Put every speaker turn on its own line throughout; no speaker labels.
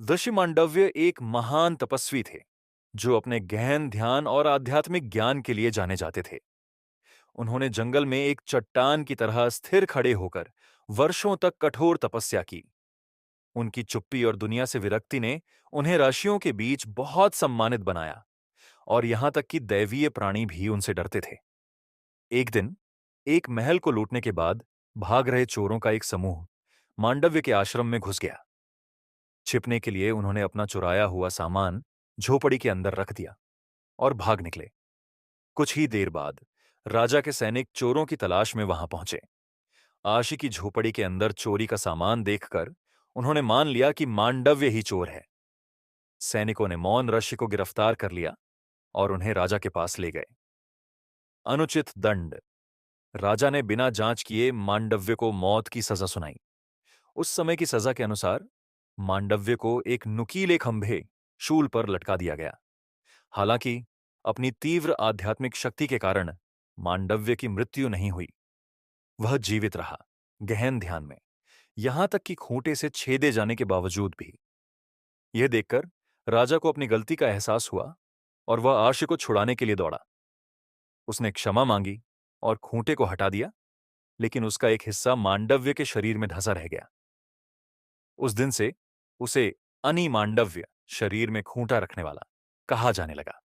ऋषि मांडव्य एक महान तपस्वी थे जो अपने गहन ध्यान और आध्यात्मिक ज्ञान के लिए जाने जाते थे। उन्होंने जंगल में एक चट्टान की तरह स्थिर खड़े होकर वर्षों तक कठोर तपस्या की। उनकी चुप्पी और दुनिया से विरक्ति ने उन्हें ऋषियों के बीच बहुत सम्मानित बनाया और यहां तक कि दैवीय प्राणी भी उनसे डरते थे। एक दिन एक महल को लूटने के बाद भाग रहे चोरों का एक समूह मांडव्य के आश्रम में घुस गया। छिपने के लिए उन्होंने अपना चुराया हुआ सामान झोपड़ी के अंदर रख दिया और भाग निकले। कुछ ही देर बाद राजा के सैनिक चोरों की तलाश में वहां पहुंचे। आशी की झोपड़ी के अंदर चोरी का सामान देखकर उन्होंने मान लिया कि मांडव्य ही चोर है। सैनिकों ने मौन ऋषि को गिरफ्तार कर लिया और उन्हें राजा के पास ले गए। अनुचित दंड। राजा ने बिना जांच किए मांडव्य को मौत की सजा सुनाई। उस समय की सजा के अनुसार मांडव्य को एक नुकीले खंभे शूल पर लटका दिया गया। हालांकि अपनी तीव्र आध्यात्मिक शक्ति के कारण मांडव्य की मृत्यु नहीं हुई। वह जीवित रहा, गहन ध्यान में, यहां तक कि खूंटे से छेदे जाने के बावजूद भी। यह देखकर राजा को अपनी गलती का एहसास हुआ और वह आशी को छुड़ाने के लिए दौड़ा। उसने क्षमा मांगी और खूंटे को हटा दिया, लेकिन उसका एक हिस्सा मांडव्य के शरीर में धंसा रह गया। उस दिन से उसे अनि मांडव्य, शरीर में खूंटा रखने वाला, कहा जाने लगा।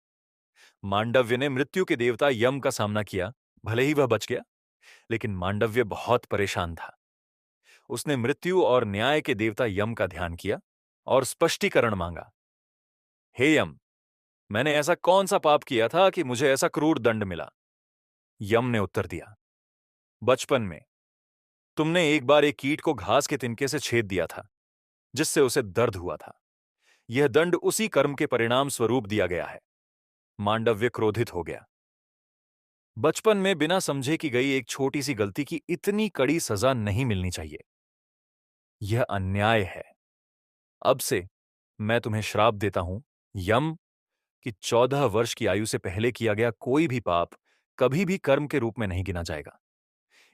मांडव्य ने मृत्यु के देवता यम का सामना किया। भले ही वह बच गया, लेकिन मांडव्य बहुत परेशान था। उसने मृत्यु और न्याय के देवता यम का ध्यान किया और स्पष्टीकरण मांगा। हे यम, मैंने ऐसा कौन सा पाप किया था कि मुझे ऐसा क्रूर दंड मिला? यम ने उत्तर दिया, बचपन में तुमने एक बार एक कीट को घास के तिनके से छेद दिया था, जिससे उसे दर्द हुआ था। यह दंड उसी कर्म के परिणाम स्वरूप दिया गया है। मांडव्य क्रोधित हो गया। बचपन में बिना समझे की गई एक छोटी सी गलती की इतनी कड़ी सजा नहीं मिलनी चाहिए। यह अन्याय है। अब से मैं तुम्हें श्राप देता हूं, यम, कि 14 वर्ष की आयु से पहले किया गया कोई भी पाप कभी भी कर्म के रूप में नहीं गिना जाएगा।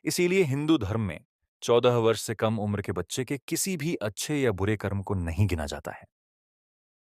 इसीलिए हिंदू धर्म में 14 वर्ष से कम उम्र के बच्चे के किसी भी अच्छे या बुरे कर्म को नहीं गिना जाता है।